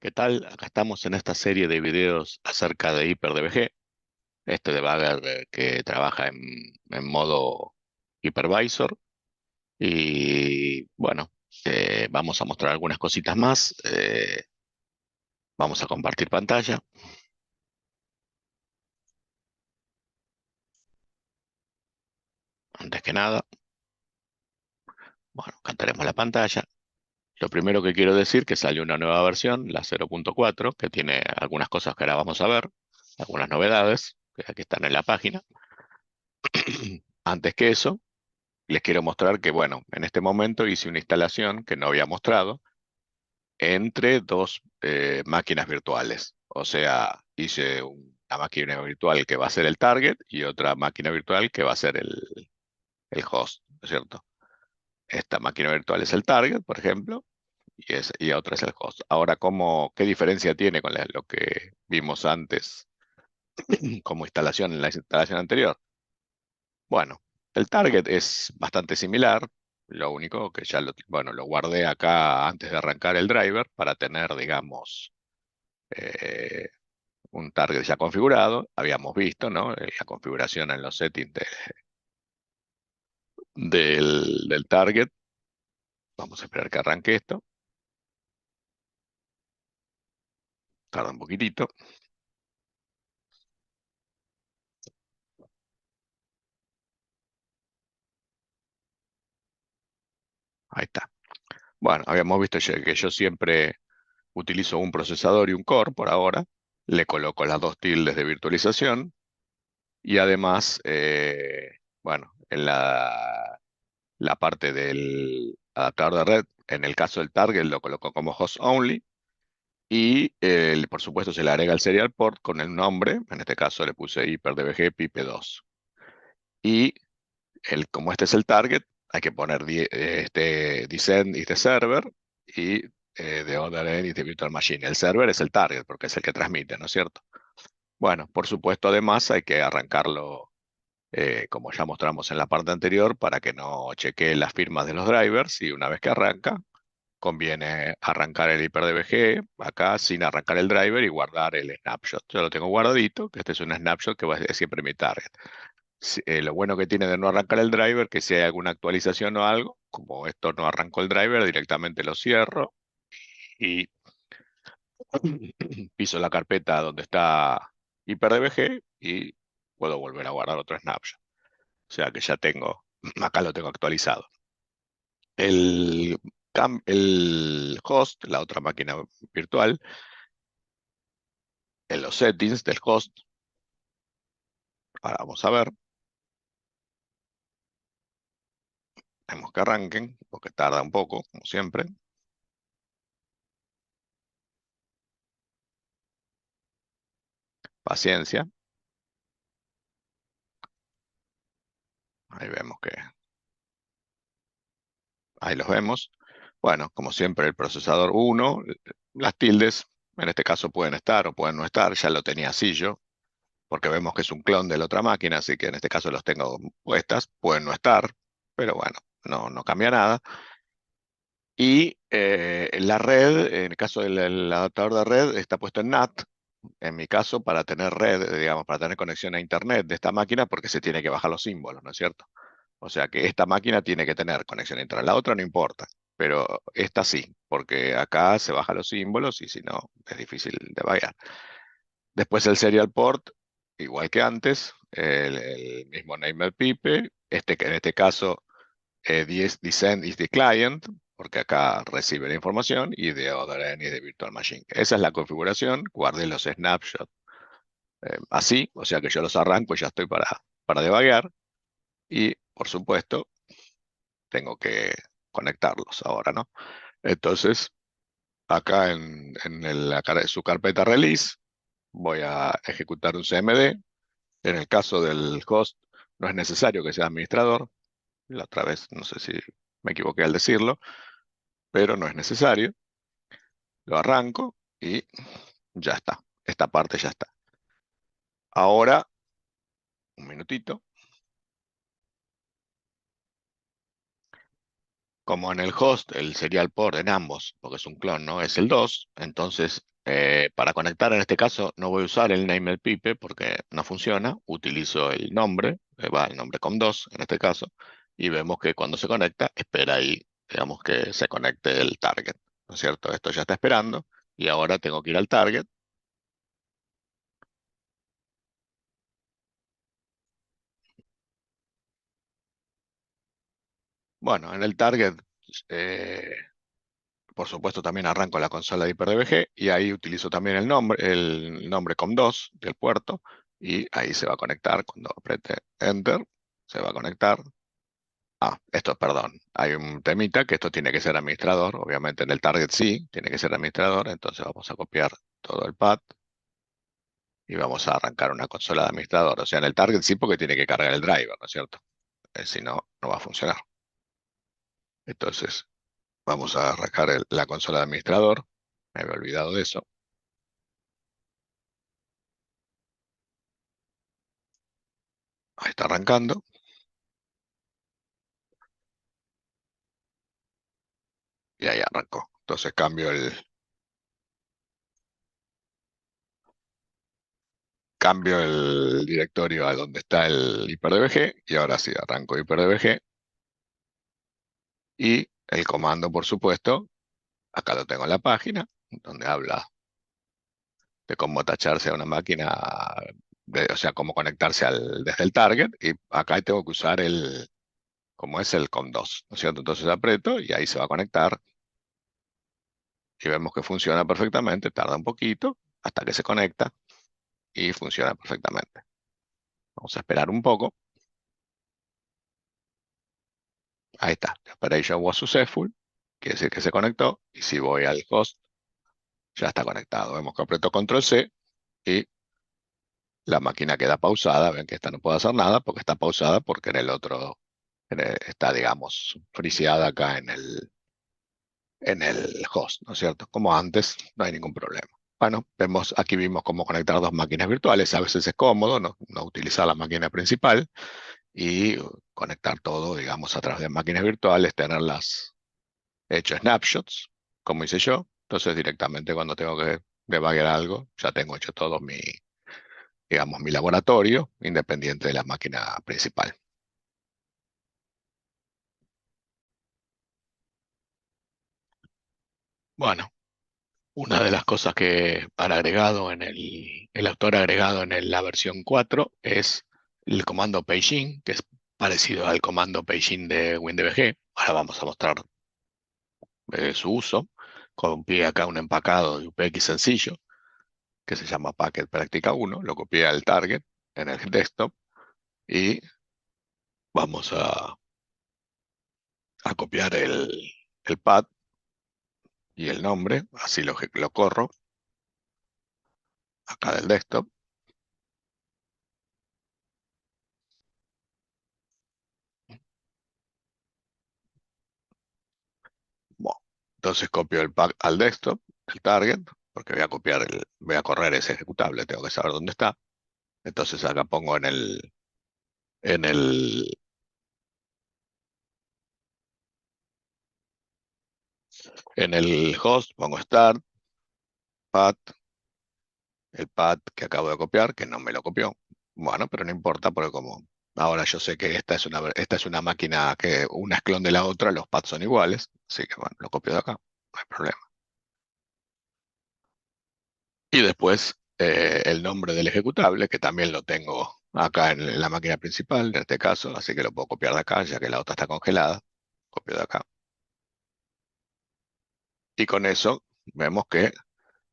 ¿Qué tal? Acá estamos en esta serie de videos acerca de HyperDBG, este debugger que trabaja en modo hypervisor. Y bueno, vamos a mostrar algunas cositas más. Vamos a compartir pantalla. Antes que nada, bueno, cantaremos la pantalla. Lo primero que quiero decir que salió una nueva versión, la 0.4, que tiene algunas cosas que ahora vamos a ver, algunas novedades que aquí están en la página. Antes que eso, les quiero mostrar que, bueno, en este momento hice una instalación que no había mostrado entre dos máquinas virtuales. O sea, hice una máquina virtual que va a ser el target y otra máquina virtual que va a ser el host, ¿no es cierto? Esta máquina virtual es el target, por ejemplo, y otra es el host. Ahora, ¿qué diferencia tiene con lo que vimos antes como instalación en la instalación anterior? Bueno, el target es bastante similar. Lo único que bueno, lo guardé acá antes de arrancar el driver para tener, digamos, eh, un target ya configurado. Habíamos visto, ¿no? La configuración en los settings del target. Vamos a esperar que arranque esto. Tarda un poquitito. Ahí está. Bueno, habíamos visto que yo siempre utilizo un procesador y un core por ahora. Le coloco las dos tildes de virtualización. Y además, bueno, en la parte del adaptador de red, en el caso del target lo coloco como host only y por supuesto se le agrega el serial port con el nombre, en este caso le puse HyperDBG PIP2. Y como este es el target, hay que poner descend is the server y the other end is the virtual machine. El server es el target porque es el que transmite, ¿no es cierto? Bueno, por supuesto además hay que arrancarlo como ya mostramos en la parte anterior, para que no chequee las firmas de los drivers y una vez que arranca, conviene arrancar el HyperDBG acá sin arrancar el driver y guardar el snapshot. Yo lo tengo guardadito, que este es un snapshot que va a ser siempre mi target. Lo bueno que tiene de no arrancar el driver, que si hay alguna actualización o algo, como esto no arrancó el driver, directamente lo cierro y piso la carpeta donde está HyperDBG y puedo volver a guardar otro snapshot. O sea que ya tengo, acá lo tengo actualizado. El host, la otra máquina virtual, en los settings del host, ahora vamos a ver, tenemos que arranquen, porque tarda un poco, como siempre. Paciencia, ahí vemos que, ahí los vemos. Bueno, como siempre, el procesador 1, las tildes, en este caso pueden estar o pueden no estar, ya lo tenía así yo, porque vemos que es un clon de la otra máquina, así que en este caso los tengo puestas, pueden no estar, pero bueno, no cambia nada. Y la red, en el caso del adaptador de red, está puesto en NAT, en mi caso, para tener red, digamos, para tener conexión a Internet de esta máquina, porque se tiene que bajar los símbolos, ¿no es cierto? O sea que esta máquina tiene que tener conexión a Internet. La otra no importa, pero esta sí, porque acá se bajan los símbolos y si no, es difícil de variar. Después el serial port, igual que antes, el mismo name pipe, que en este caso descend is the client, porque acá recibe la información, y the other end is the virtual machine. Esa es la configuración. Guardé los snapshots así, o sea que yo los arranco y ya estoy para debuguear. Y por supuesto, tengo que conectarlos ahora, ¿no? Entonces, acá su carpeta release, voy a ejecutar un CMD. En el caso del host, no es necesario que sea administrador. La otra vez, no sé si me equivoqué al decirlo, pero no es necesario. Lo arranco y ya está. Esta parte ya está. Ahora, un minutito. Como en el host, el serial port en ambos, porque es un clon, ¿no? Es el 2. Entonces, Para conectar en este caso no voy a usar el name el pipe porque no funciona. Utilizo el nombre, va el nombre com2 en este caso, y vemos que cuando se conecta, espera ahí, digamos que se conecte el target, ¿no es cierto? Esto ya está esperando y ahora tengo que ir al target. Bueno, en el target, eh, por supuesto, también arranco la consola de HyperDBG y ahí utilizo también el nombre com2 del puerto y ahí se va a conectar cuando apriete Enter, se va a conectar. Esto, perdón, hay un temita que esto tiene que ser administrador, obviamente en el target sí, tiene que ser administrador, entonces vamos a copiar todo el path y vamos a arrancar una consola de administrador. O sea, en el target sí porque tiene que cargar el driver, ¿no es cierto? Si no, no va a funcionar. Entonces, vamos a arrancar la consola de administrador. Me había olvidado de eso. Ahí está arrancando y ahí arrancó. Entonces cambio el directorio a donde está el HyperDBG y ahora sí arranco HyperDBG y el comando, por supuesto, acá lo tengo en la página, donde habla de cómo tacharse a una máquina, o sea, cómo conectarse desde el target, y acá tengo que usar como es el COM2, ¿no es cierto? Entonces aprieto y ahí se va a conectar y vemos que funciona perfectamente, tarda un poquito hasta que se conecta y funciona perfectamente. Vamos a esperar un poco. Ahí está, the operation was successful, quiere decir que se conectó, y si voy al host, ya está conectado. Vemos que aprieto control C y la máquina queda pausada. Ven que esta no puede hacer nada porque está pausada porque en el otro está, digamos, friseada acá en el host, ¿no es cierto? Como antes, no hay ningún problema. Bueno, aquí vimos cómo conectar dos máquinas virtuales. A veces es cómodo no utilizar la máquina principal y conectar todo, digamos, a través de máquinas virtuales, tenerlas hecho snapshots, como hice yo. Entonces, directamente cuando tengo que debugger algo, ya tengo hecho todo digamos, mi laboratorio, independiente de la máquina principal. Bueno, una de las cosas que han agregado el autor ha agregado en la versión 4 es el comando paging, que es parecido al comando paging de WinDBG. Ahora vamos a mostrar su uso. Copié acá un empacado de UPX sencillo, que se llama Packet Práctica 1. Lo copié al target en el desktop y vamos a copiar el path y el nombre. Así lo corro acá del desktop. Bueno, entonces copio el pack al desktop, el target, porque voy a correr ese ejecutable, tengo que saber dónde está. Entonces acá pongo en el, en el host, pongo start, path, el path que acabo de copiar, que no me lo copió. Bueno, pero no importa, porque como ahora yo sé que esta es una máquina que una es clon de la otra, los paths son iguales, así que bueno, lo copio de acá, no hay problema. Y después el nombre del ejecutable, que también lo tengo acá en la máquina principal, en este caso, así que lo puedo copiar de acá, ya que la otra está congelada. Copio de acá. Y con eso vemos que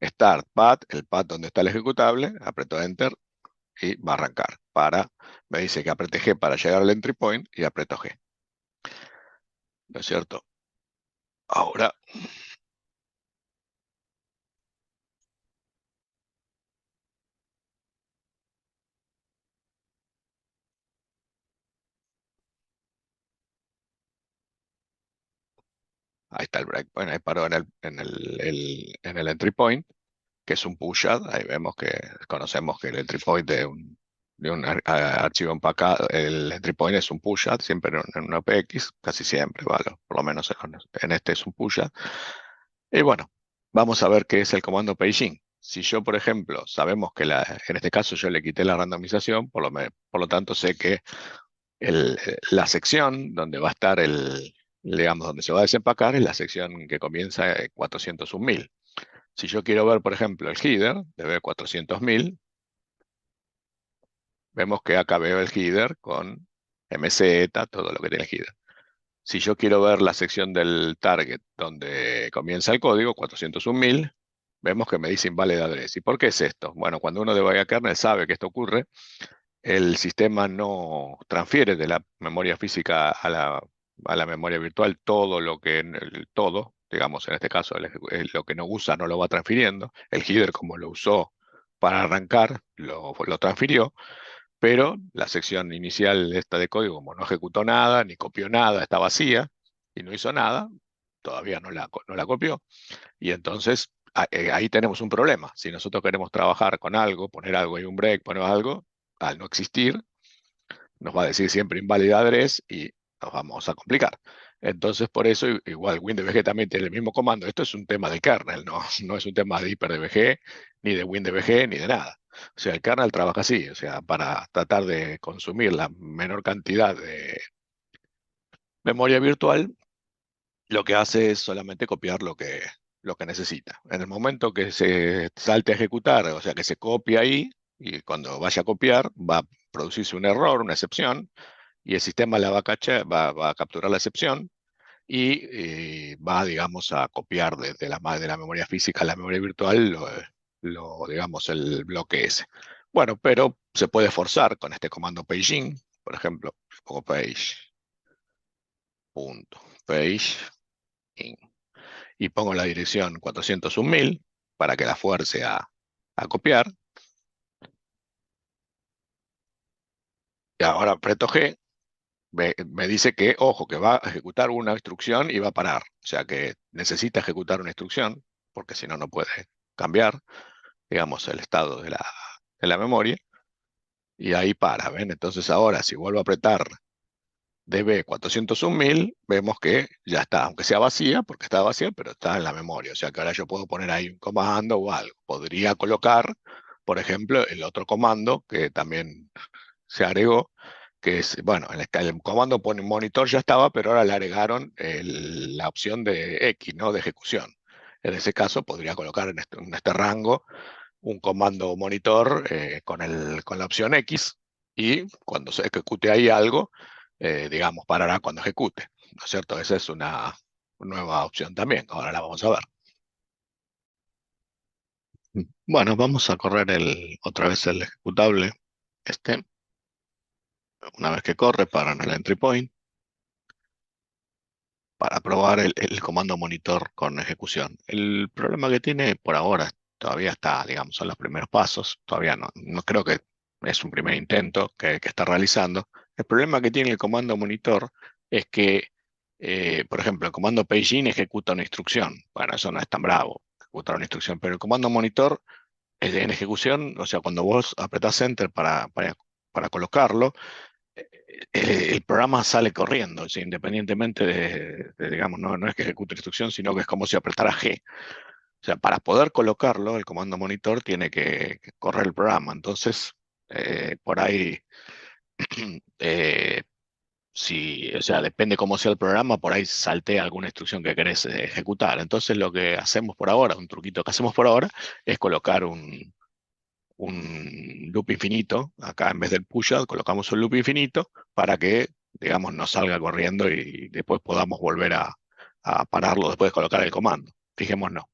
Start Path, el path donde está el ejecutable, aprieto Enter y va a arrancar. Me dice que apriete G para llegar al entry point y aprieto G. ¿No es cierto? Ahora, ahí está el breakpoint, ahí paró en el entry point, que es un pushat. Ahí vemos que conocemos que el entry point de un archivo empacado, el entry point es un pushat, siempre en una OPX, casi siempre, ¿vale? Por lo menos en este es un pushat. Y bueno, vamos a ver qué es el comando paging. si yo, por ejemplo, sabemos que en este caso yo le quité la randomización, por lo tanto sé que la sección donde va a estar digamos, donde se va a desempacar es la sección que comienza en 401.000. Si yo quiero ver, por ejemplo, el header de B400.000, vemos que acá veo el header con MZ, todo lo que tiene el header. Si yo quiero ver la sección del target donde comienza el código, 401.000, vemos que me dice invalid address. ¿Y por qué es esto? Bueno, cuando uno debugga kernel sabe que esto ocurre, el sistema no transfiere de la memoria física a la memoria virtual todo lo que, todo, digamos, en este caso, lo que no usa no lo va transfiriendo. El header, como lo usó para arrancar, lo transfirió, pero la sección inicial esta de código, como no ejecutó nada, ni copió nada, está vacía, y no hizo nada, todavía no la copió, y entonces ahí tenemos un problema. Si nosotros queremos trabajar con algo, poner algo en un break, poner algo, al no existir, nos va a decir siempre invalid address y nos vamos a complicar. Entonces, por eso, igual WinDBG también tiene el mismo comando. Esto es un tema de kernel, no es un tema de HyperDBG, ni de WinDBG, ni de nada. O sea, el kernel trabaja así, o sea, para tratar de consumir la menor cantidad de memoria virtual, lo que hace es solamente copiar lo que necesita. En el momento que se salte a ejecutar, o sea, que se copia ahí, y cuando vaya a copiar, va a producirse un error, una excepción, y el sistema la va a capturar la excepción y va, digamos, a copiar de la memoria física a la memoria virtual digamos, el bloque ese. Bueno, pero se puede forzar con este comando paging, por ejemplo, pongo page.page y pongo la dirección 401.000 para que la fuerce a copiar. Y ahora aprieto G, me dice que, ojo, que va a ejecutar una instrucción y va a parar. O sea que necesita ejecutar una instrucción, porque si no, no puede cambiar, digamos, el estado de la memoria. Y ahí para, ¿ven? Entonces ahora, si vuelvo a apretar DB 401.000, vemos que ya está, aunque sea vacía, porque está vacía, pero está en la memoria. O sea que ahora yo puedo poner ahí un comando o algo. Podría colocar, por ejemplo, el otro comando que también se agregó, que es, bueno, el comando pone monitor ya estaba, pero ahora le agregaron la opción de X, ¿no? De ejecución. En ese caso podría colocar en este rango un comando monitor con la opción X y cuando se ejecute ahí algo, digamos, parará cuando ejecute, ¿no es cierto? Esa es una nueva opción también, ahora la vamos a ver. Bueno, vamos a correr otra vez el ejecutable, este, una vez que corre, para en el entry point, para probar el comando monitor con ejecución. El problema que tiene por ahora, todavía está, digamos, son los primeros pasos, todavía no creo que es un primer intento que está realizando. El problema que tiene el comando monitor es que, por ejemplo, el comando paging ejecuta una instrucción. Bueno, eso no es tan bravo, ejecutar una instrucción, pero el comando monitor en ejecución, o sea, cuando vos apretás Enter para colocarlo, el programa sale corriendo, o sea, independientemente digamos, no es que ejecute la instrucción, sino que es como si apretara G. O sea, para poder colocarlo, el comando monitor tiene que correr el programa. Entonces, por ahí, eh, si, o sea, depende cómo sea el programa, por ahí saltea alguna instrucción que querés ejecutar. Entonces, lo que hacemos por ahora, un truquito que hacemos por ahora, es colocar un loop infinito. Acá en vez del pushout colocamos un loop infinito para que, digamos, no salga corriendo y después podamos volver a pararlo después de colocar el comando. Fijémonos.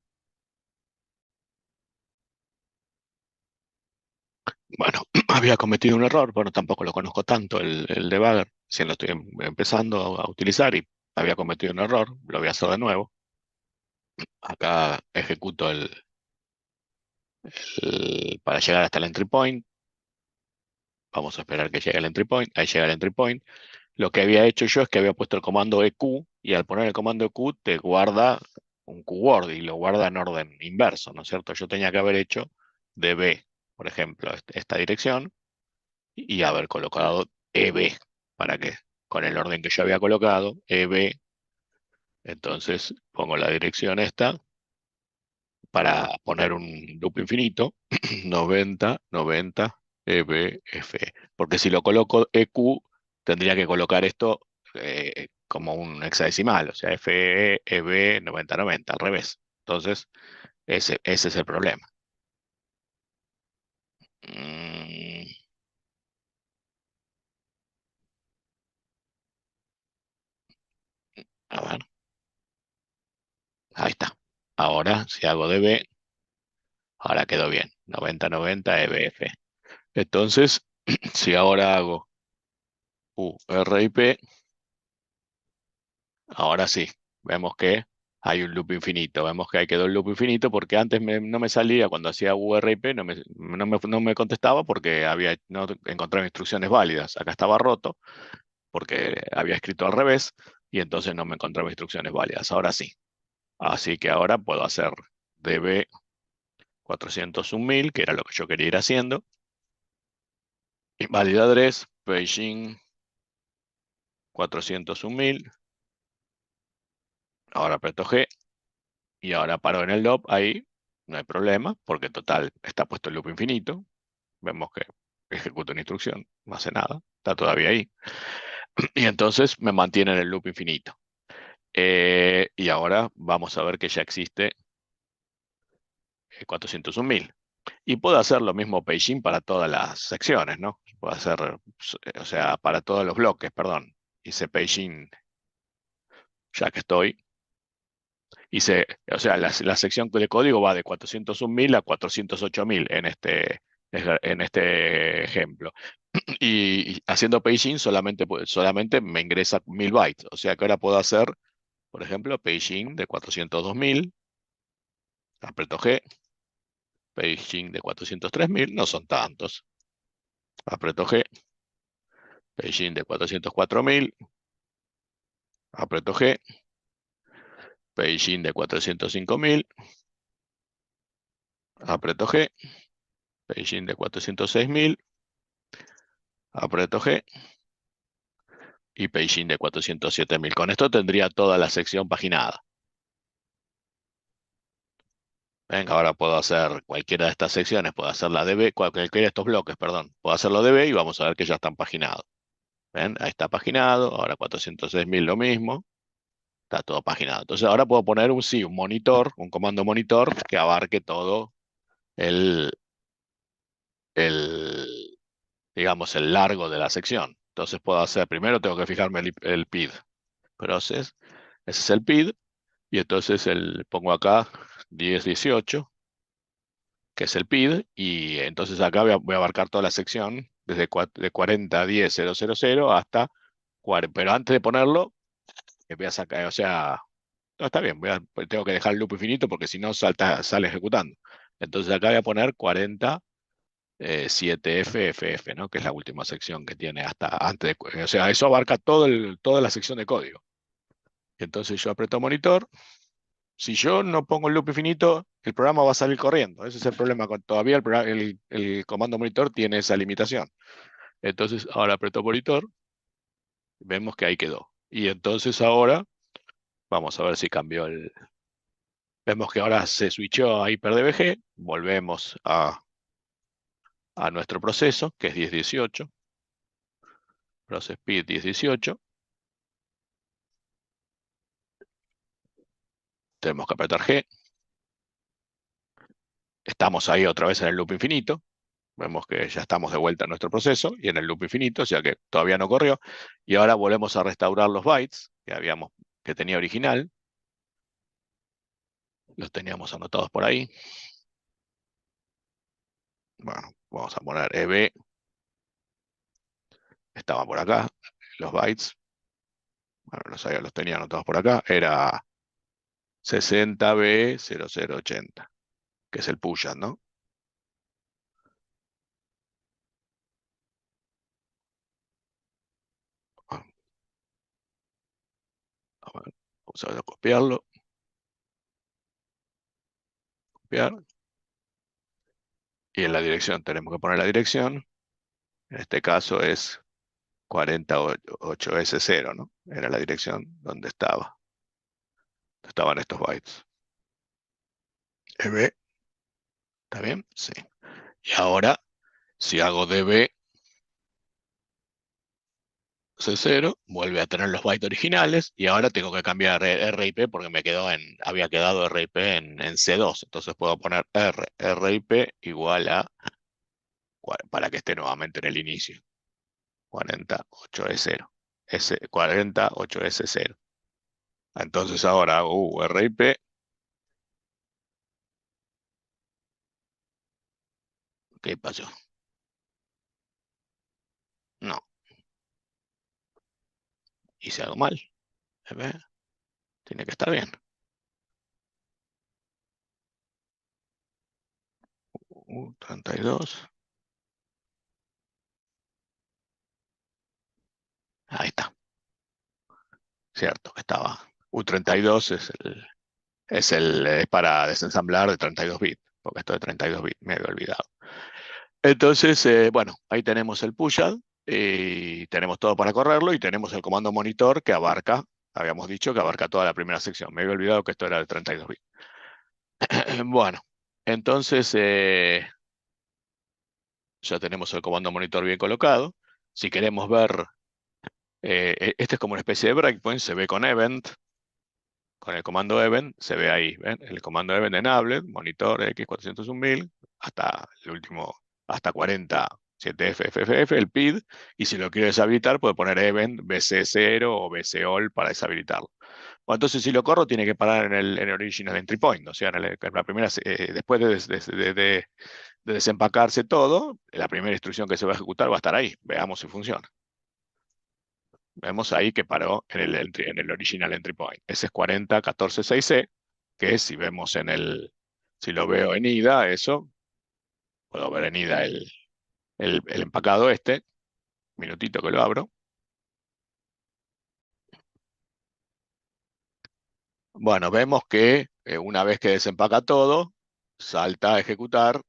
Bueno, había cometido un error, bueno, tampoco lo conozco tanto el debugger, si lo estoy empezando a utilizar y había cometido un error, lo voy a hacer de nuevo. Acá ejecuto para llegar hasta el entry point. Vamos a esperar que llegue el entry point. Ahí llega el entry point. Lo que había hecho yo es que había puesto el comando EQ y al poner el comando EQ te guarda un QWORD y lo guarda en orden inverso, ¿no es cierto? Yo tenía que haber hecho DB, por ejemplo, esta dirección y haber colocado EB para que con el orden que yo había colocado, EB, entonces pongo la dirección esta para poner un loop infinito, 90, 90, EBF. Porque si lo coloco EQ, tendría que colocar esto como un hexadecimal, o sea, FE, EB, 90, 90, al revés. Entonces, ese es el problema. Mm, a ver, ahí está. Ahora, si hago DB, ahora quedó bien. 90, 90, EBF. Entonces, si ahora hago URIP, ahora sí, vemos que hay un loop infinito. Vemos que ahí quedó el loop infinito porque antes no me salía cuando hacía URIP, no me contestaba porque no encontraba instrucciones válidas. Acá estaba roto porque había escrito al revés y entonces no me encontraba instrucciones válidas. Ahora sí. Así que ahora puedo hacer db 401.000, que era lo que yo quería ir haciendo. Invalid address, paging 401.000. Ahora aprieto G y ahora paro en el loop. Ahí no hay problema porque total está puesto el loop infinito. Vemos que ejecuta una instrucción, no hace nada, está todavía ahí. Y entonces me mantiene en el loop infinito. Y ahora vamos a ver que ya existe 401.000. Y puedo hacer lo mismo paging para todas las secciones, ¿no? Puedo hacer, o sea, para todos los bloques, perdón. Hice paging, ya que estoy. Hice, o sea, la sección de código va de 401.000 a 408.000 en este ejemplo. Y haciendo paging solamente me ingresa 1.000 bytes. O sea que ahora puedo hacer, por ejemplo, paging de 402.000. Aprieto G. Paging de 403.000. No son tantos. Aprieto G. Paging de 404.000. Aprieto G. Paging de 405.000. Aprieto G. Paging de 406.000. Aprieto G. Y paging de 407.000. Con esto tendría toda la sección paginada. Venga, ahora puedo hacer cualquiera de estas secciones, puedo hacer la DB, cualquiera de estos bloques, perdón. Puedo hacerlo DB y vamos a ver que ya están paginados. ¿Ven? Ahí está paginado, ahora 406.000 lo mismo, está todo paginado. Entonces ahora puedo poner un monitor, un comando monitor que abarque todo el, el, digamos, el largo de la sección. Entonces puedo hacer, primero tengo que fijarme el PID process, ese es el PID, y entonces pongo acá 1018, que es el PID, y entonces acá voy a abarcar toda la sección, desde de 40 a 10.000 hasta 40, pero antes de ponerlo, voy a sacar, o sea, no está bien, pues tengo que dejar el loop infinito porque si no sale ejecutando. Entonces acá voy a poner 40 7FFF, ¿no? Que es la última sección que tiene hasta antes o sea, eso abarca toda la sección de código. Entonces yo aprieto monitor. Si yo no pongo el loop infinito, el programa va a salir corriendo. Ese es el problema. Todavía el comando monitor tiene esa limitación. Entonces ahora aprieto monitor, vemos que ahí quedó. Y entonces ahora, vamos a ver si cambió Vemos que ahora se switchó a HyperDBG. Volvemos a nuestro proceso, que es 1018. Process speed 1018. Tenemos que apretar G. Estamos ahí otra vez en el loop infinito. Vemos que ya estamos de vuelta en nuestro proceso y en el loop infinito, o sea que todavía no corrió. Y ahora volvemos a restaurar los bytes que tenía original. Los teníamos anotados por ahí. Bueno, vamos a poner EB. Estaba por acá. Los bytes. Bueno, los tenía anotados por acá. Era 60B0080, que es el push, ¿no? Bueno, vamos a copiarlo. Copiar. Y en la dirección tenemos que poner la dirección. En este caso es 48S0, ¿no? Era la dirección donde estaban estos bytes. EB, ¿está bien? Sí. Y ahora, si hago DB C0, vuelve a tener los bytes originales y ahora tengo que cambiar RIP porque había quedado RIP en C2. Entonces puedo poner RIP igual a, para que esté nuevamente en el inicio, 48E0, S, 48S0. Entonces ahora hago RIP, ¿qué pasó? No, hice algo mal. ¿Ve? Tiene que estar bien. 32. Ahí está. Cierto, que estaba. U32 es para desensamblar de 32 bits, porque esto de 32 bits me había olvidado. Entonces, bueno, ahí tenemos el pushat y tenemos todo para correrlo y tenemos el comando monitor que abarca, habíamos dicho que abarca toda la primera sección. Me había olvidado que esto era de 32 bits. Bueno, entonces ya tenemos el comando monitor bien colocado. Si queremos ver, este es como una especie de breakpoint, se ve con event. Con el comando event se ve ahí, ¿ven? El comando event enable, monitor X401.000, hasta el último, hasta 40, 7FFF, el PID, y si lo quiere deshabilitar puede poner event BC0 o BCOL para deshabilitarlo. Bueno, entonces si lo corro tiene que parar en el original entry point, o sea, en la primera, después de desempacarse todo, la primera instrucción que se va a ejecutar va a estar ahí. Veamos si funciona. Vemos ahí que paró en el original entry point. Ese es 40.14.6c, que si lo veo en IDA, eso, puedo ver en IDA el empacado este, minutito que lo abro. Bueno, vemos que una vez que desempaca todo, salta a ejecutar,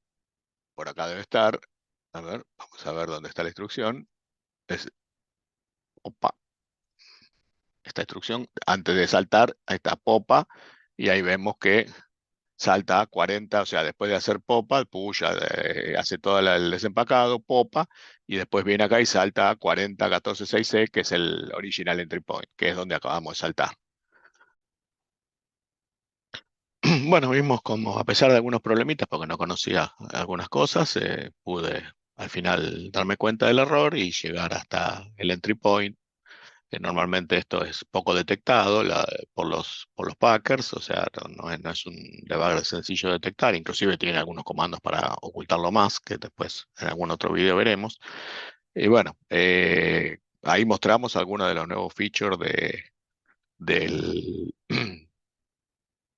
por acá debe estar, a ver, vamos a ver dónde está la instrucción. Opa, esta instrucción, antes de saltar, ahí está popa, y ahí vemos que salta a 40, o sea, después de hacer popa, el push hace todo el desempacado, popa, y después viene acá y salta a 40.14.6c, que es el original entry point, que es donde acabamos de saltar. Bueno, vimos como a pesar de algunos problemitas, porque no conocía algunas cosas, pude al final darme cuenta del error y llegar hasta el entry point, que normalmente esto es poco detectado por los Packers, o sea, no es un debugger sencillo de detectar, inclusive tiene algunos comandos para ocultarlo más, que después en algún otro video veremos. Y bueno, ahí mostramos algunos de los nuevos features del,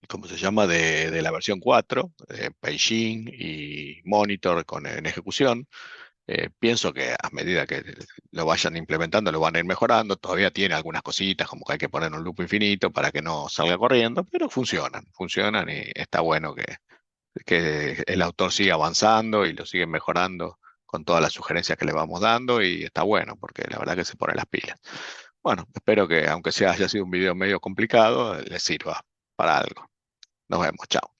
¿cómo se llama? De la versión 4, Beijing y Monitor en ejecución. Pienso que a medida que lo vayan implementando, lo van a ir mejorando. Todavía tiene algunas cositas, como que hay que poner un loop infinito para que no salga corriendo, pero funcionan y está bueno que el autor siga avanzando y lo sigue mejorando con todas las sugerencias que le vamos dando y está bueno, porque la verdad que se pone las pilas. Bueno, espero que aunque haya sido un video medio complicado, les sirva para algo. Nos vemos, chao.